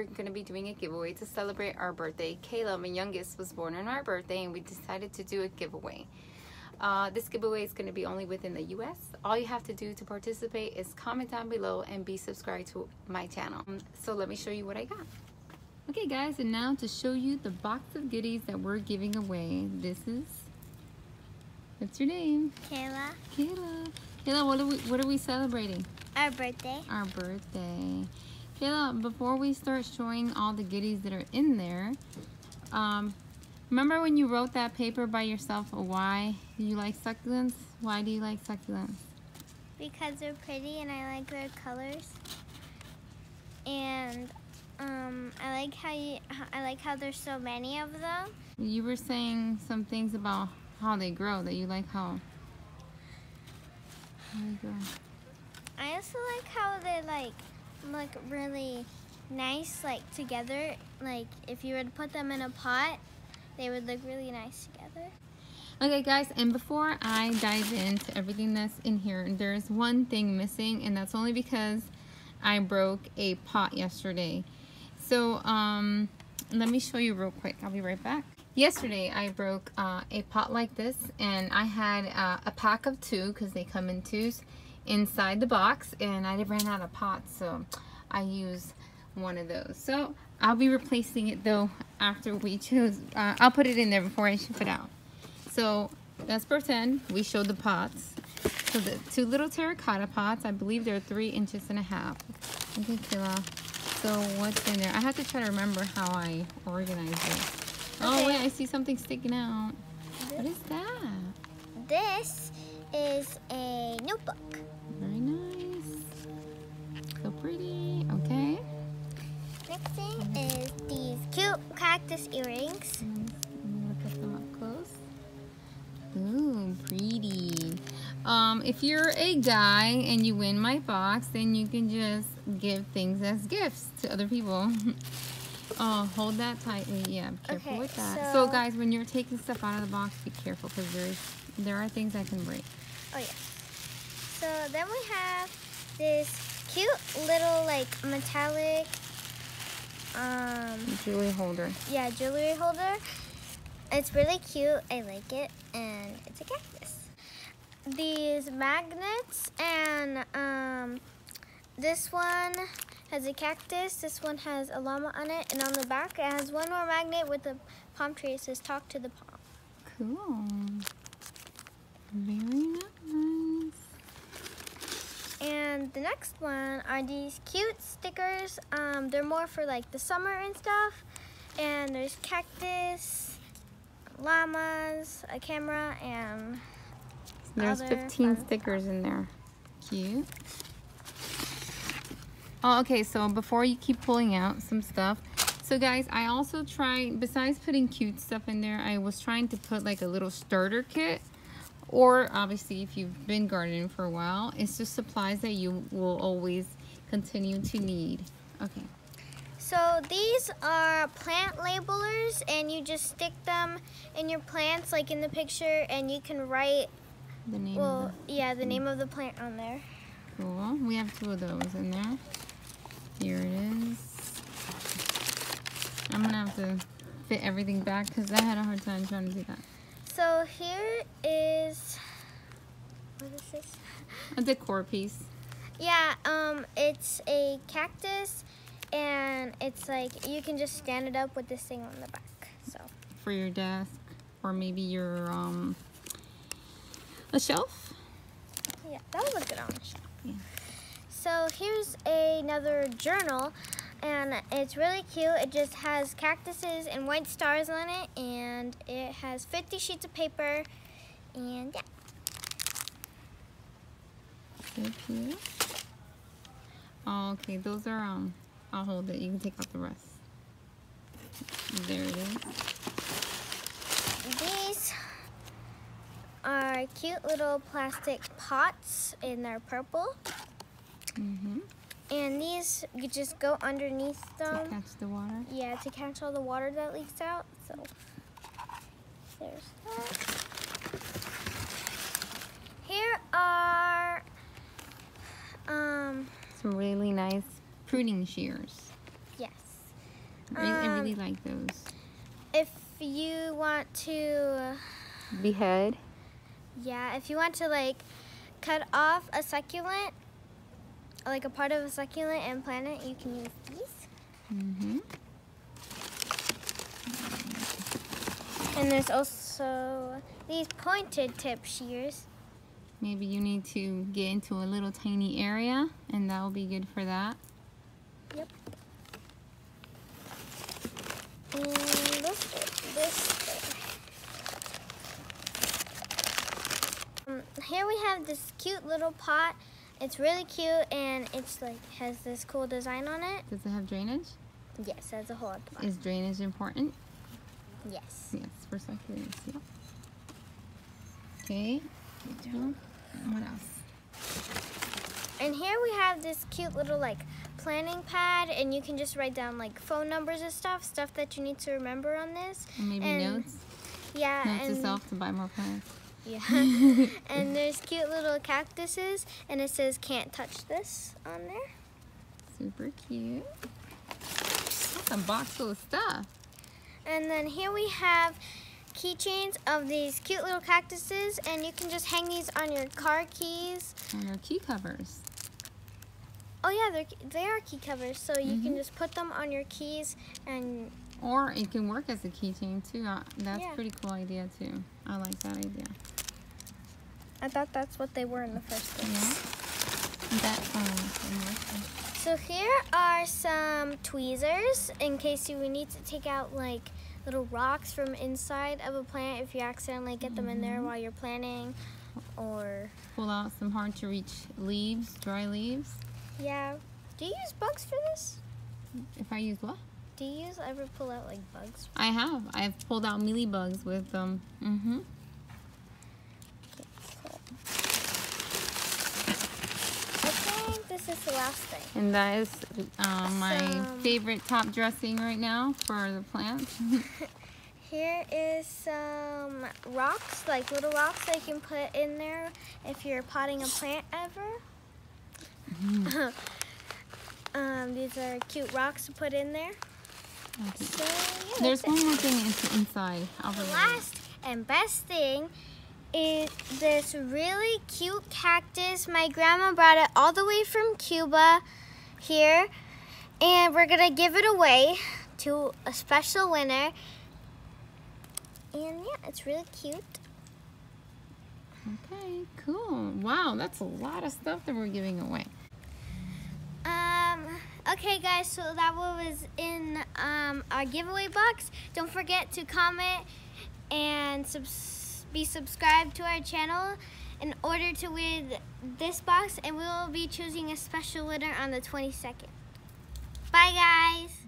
going to be doing a giveaway to celebrate our birthday. Kayla, my youngest, was born on our birthday, and we decided to do a giveaway. This giveaway is going to be only within the US. All you have to do to participate is comment down below and be subscribed to my channel. So let me show you what I got. Okay guys, and now to show you the box of goodies that we're giving away. This is, what's your name? Kayla. Kayla. Kayla, what are we celebrating? Our birthday. Our birthday. Kayla, before we start showing all the goodies that are in there, remember when you wrote that paper by yourself, why you like succulents? Why do you like succulents? Because they're pretty and I like their colors. And I like how there's so many of them. You were saying some things about how they grow, that you like how they grow. I also like how they look really nice together. Like if you were to put them in a pot, they would look really nice together. Okay guys, and before I dive into everything that's in here, there's one thing missing, and that's only because I broke a pot yesterday. So let me show you real quick. I'll be right back. Yesterday I broke a pot like this, and I had a pack of 2 because they come in 2s inside the box, and I ran out of pots, so I used one of those. So I'll be replacing it though after we choose. I'll put it in there before I ship it out. So let's pretend we showed the pots. So the 2 little terracotta pots, I believe they're 3.5 inches. Okay, Kayla. So what's in there? I have to try to remember how I organize this. Oh wait, I see something sticking out. What is that? This is a notebook. Very nice. So pretty. Okay. Next thing is these cute cactus earrings. Let me look at them up close. Ooh, pretty. If you're a guy and you win my box, then you can just give things as gifts to other people. Oh, hold that tightly. Yeah, be careful with that. So guys, when you're taking stuff out of the box, be careful because there are things that can break. Oh yeah. So then we have this cute little metallic jewelry holder. Yeah, jewelry holder. It's really cute. I like it, and it's a cactus. These magnets, and this one has a cactus. This one has a llama on it, and on the back it has one more magnet with a palm tree. It says "Talk to the palm." Cool. Very nice. And the next one are these cute stickers. They're more for the summer and stuff. And there's cactus, llamas, a camera, and there's 15 stickers in there. Cute. Oh, okay, so before you keep pulling out some stuff, so guys, I also tried, besides putting cute stuff in there, I was trying to put a little starter kit. Or obviously, if you've been gardening for a while, it's just supplies that you will always continue to need. Okay. So these are plant labelers, and you just stick them in your plants, like in the picture, and you can write the name. The name of the plant on there. Cool. We have 2 of those in there. Here it is. I'm gonna have to fit everything back because I had a hard time trying to do that. So here is, what is this? A decor piece. Yeah, it's a cactus, and it's you can just stand it up with this thing on the back. So for your desk, or maybe your a shelf. Yeah, that would look good on a shelf. Yeah. So here's another journal. And it's really cute. It just has cactuses and white stars on it, and it has 50 sheets of paper, and yeah. So cute. Oh, okay, those are, I'll hold it. You can take out the rest. There it is. These are cute little plastic pots, and they're purple. Mm-hmm. And these, you just go underneath them. To catch the water? Yeah, to catch all the water that leaks out. So, there's that. Here are some really nice pruning shears. yes. I really like those. If you want to, Behead. yeah, if you want to like cut off a succulent, like a part of a succulent and plant it, you can use these. And there's also these pointed tip shears. Maybe you need to get into a little tiny area, and that will be good for that. Yep. And this here we have this cute little pot. It's really cute, and it's like has this cool design on it. Does it have drainage? Yes, that's a hole at the bottom. Is drainage important? Yes. Yes, for succulents. Yep. Okay. Good job. What else? And here we have this cute little like planning pad, and you can just write down like phone numbers and stuff that you need to remember on this. And maybe notes. Yeah. Notes to self to buy more plants. Yeah. And there's cute little cactuses, and it says "Can't touch this" on there. Super cute. That's a box full of stuff. And then here we have keychains of these cute little cactuses, and you can just hang these on your car keys. And they're key covers. Oh yeah, they are key covers, so you can just put them on your keys, and or it can work as a keychain too. That's yeah. a pretty cool idea too. I like that idea. I thought that's what they were in the first place. Yeah. So here are some tweezers in case you need to take out like little rocks from inside of a plant if you accidentally get them in there while you're planting, or pull out some hard to reach leaves, dry leaves. Yeah. Do you use bugs for this? If I use what? Do you ever pull out like bugs? I have. I've pulled out mealy bugs with them. I think this is the last thing. And that is my favorite top dressing right now for the plants. Here is some rocks, like little rocks that you can put in there if you're potting a plant ever. These are cute rocks to put in there. Okay. So, yeah, there's one more thing inside. The last and best thing is this really cute cactus. My grandma brought it all the way from Cuba here, and we're gonna give it away to a special winner. And yeah, it's really cute. Okay, cool. Wow, that's a lot of stuff that we're giving away. Okay guys, so that was in our giveaway box. Don't forget to comment and be subscribed to our channel in order to win this box, and we will be choosing a special winner on the 22nd. Bye guys!